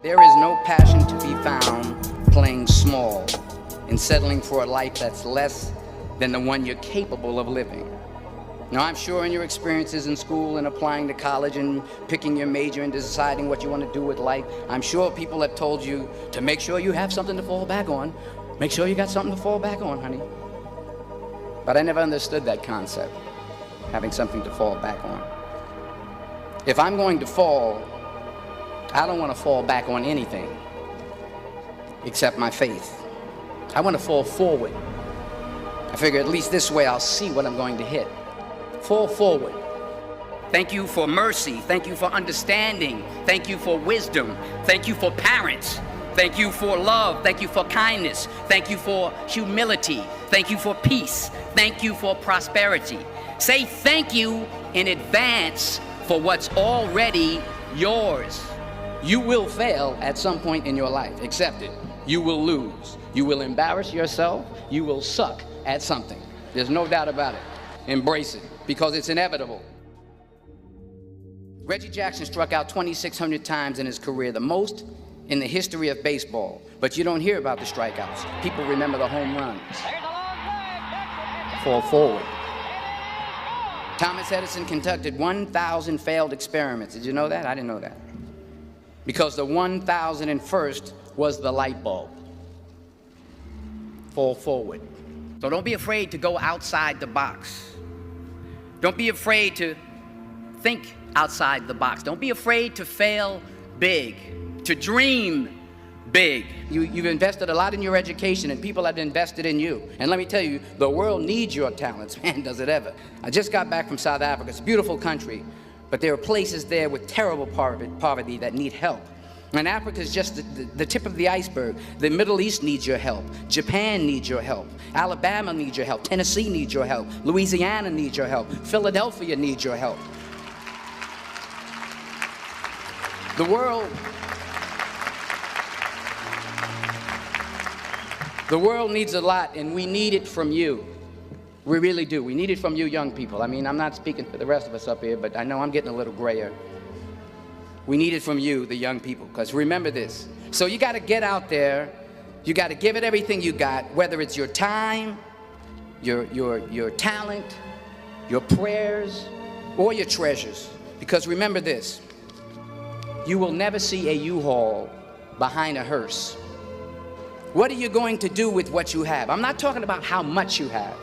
There is no passion to be found playing small and settling for a life that's less than the one you're capable of living. Now, I'm sure in your experiences in school and applying to college and picking your major and deciding what you want to do with life, I'm sure people have told you to make sure you have something to fall back on. Make sure you got something to fall back on, honey. But I never understood that concept, having something to fall back on. If I'm going to fall, I don't want to fall back on anything except my faith. I want to fall forward. I figure at least this way I'll see what I'm going to hit. Fall forward. Thank you for mercy. Thank you for understanding. Thank you for wisdom. Thank you for parents. Thank you for love. Thank you for kindness. Thank you for humility. Thank you for peace. Thank you for prosperity. Say thank you in advance for what's already yours. You will fail at some point in your life. Accept it. You will lose. You will embarrass yourself. You will suck at something. There's no doubt about it. Embrace it, because it's inevitable. Reggie Jackson struck out 2,600 times in his career, the most in the history of baseball. But you don't hear about the strikeouts. People remember the home runs. Fall forward. Thomas Edison conducted 1,000 failed experiments. Did you know that? I didn't know that. Because the 1,001st was the light bulb. Fall forward. So don't be afraid to go outside the box. Don't be afraid to think outside the box. Don't be afraid to fail big, to dream big. You've invested a lot in your education, and people have invested in you. And let me tell you, the world needs your talents. Man, does it ever. I just got back from South Africa. It's a beautiful country, but there are places there with terrible poverty that need help. And Africa is just the tip of the iceberg. The Middle East needs your help. Japan needs your help. Alabama needs your help. Tennessee needs your help. Louisiana needs your help. Philadelphia needs your help. The world needs a lot, and we need it from you. We really do. We need it from you young people. I mean, I'm not speaking for the rest of us up here, but I know I'm getting a little grayer. We need it from you, the young people, because remember this. So you got to get out there. You got to give it everything you got, whether it's your time, your talent, your prayers, or your treasures. Because remember this. You will never see a U-Haul behind a hearse. What are you going to do with what you have? I'm not talking about how much you have.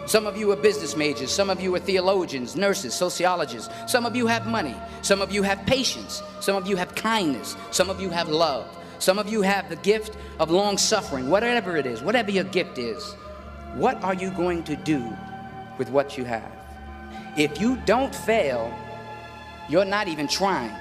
Some of you are business majors. Some of you are theologians, nurses, sociologists. Some of you have money. Some of you have patience. Some of you have kindness. Some of you have love. Some of you have the gift of long suffering. Whatever it is, whatever your gift is, what are you going to do with what you have? If you don't fail, you're not even trying.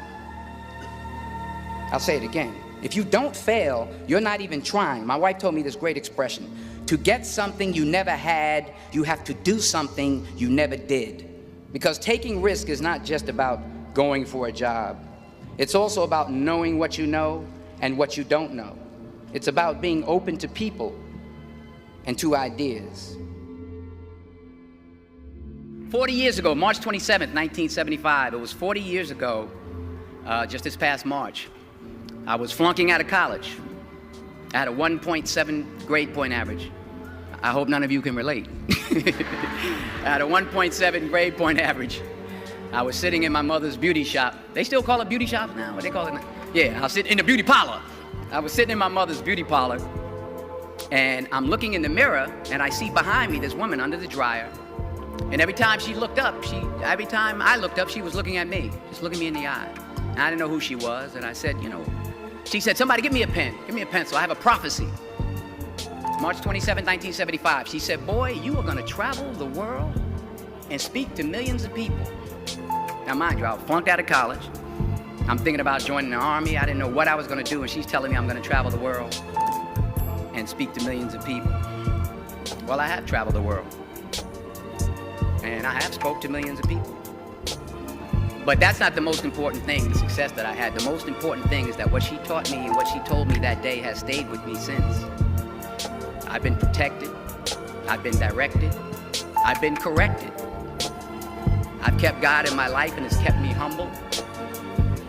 I'll say it again. If you don't fail, you're not even trying. My wife told me this great expression. To get something you never had, you have to do something you never did. Because taking risk is not just about going for a job. It's also about knowing what you know and what you don't know. It's about being open to people and to ideas. 40 years ago, March 27th, 1975, it was 40 years ago, just this past March, I was flunking out of college. I had a 1.7 grade point average. I hope none of you can relate. I had a 1.7 grade point average. I was sitting in my mother's beauty shop. They still call it beauty shop now? What they call it now? Yeah, I was sitting in the beauty parlor. I was sitting in my mother's beauty parlor, and I'm looking in the mirror, and I see behind me this woman under the dryer. And every time she looked up, every time I looked up, she was looking at me, just looking me in the eye. And I didn't know who she was, and I said, you know, she said, somebody give me a pen, give me a pencil, I have a prophecy. March 27, 1975, she said, boy, you are gonna travel the world and speak to millions of people. Now mind you, I flunked out of college. I'm thinking about joining the army. I didn't know what I was gonna do, and she's telling me I'm gonna travel the world and speak to millions of people. Well, I have traveled the world, and I have spoke to millions of people. But that's not the most important thing, the success that I had. The most important thing is that what she taught me and what she told me that day has stayed with me since. I've been protected, I've been directed, I've been corrected. I've kept God in my life, and it's kept me humble.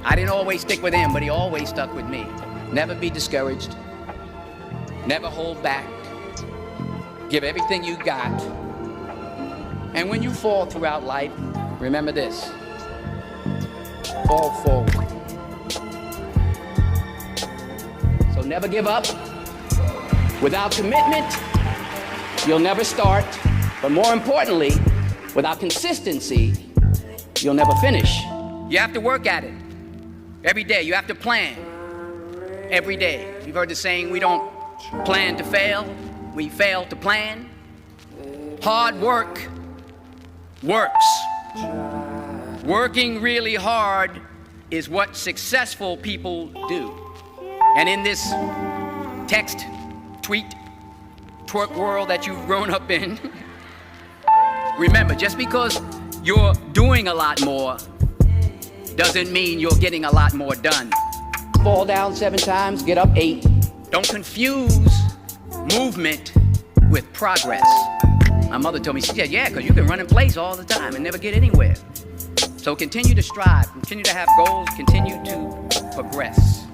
I didn't always stick with him, but he always stuck with me. Never be discouraged. Never hold back. Give everything you got. And when you fall throughout life, remember this. Fall forward. So never give up. Without commitment, you'll never start. But more importantly, without consistency, you'll never finish. You have to work at it. Every day, you have to plan. Every day. You've heard the saying, we don't plan to fail, we fail to plan. Hard work works. Working really hard is what successful people do. And in this text, tweet, twerk world that you've grown up in, remember, just because you're doing a lot more doesn't mean you're getting a lot more done. Fall down 7 times, get up 8. Don't confuse movement with progress. My mother told me, she said, yeah, because you can run in place all the time and never get anywhere. So continue to strive, continue to have goals, continue to progress.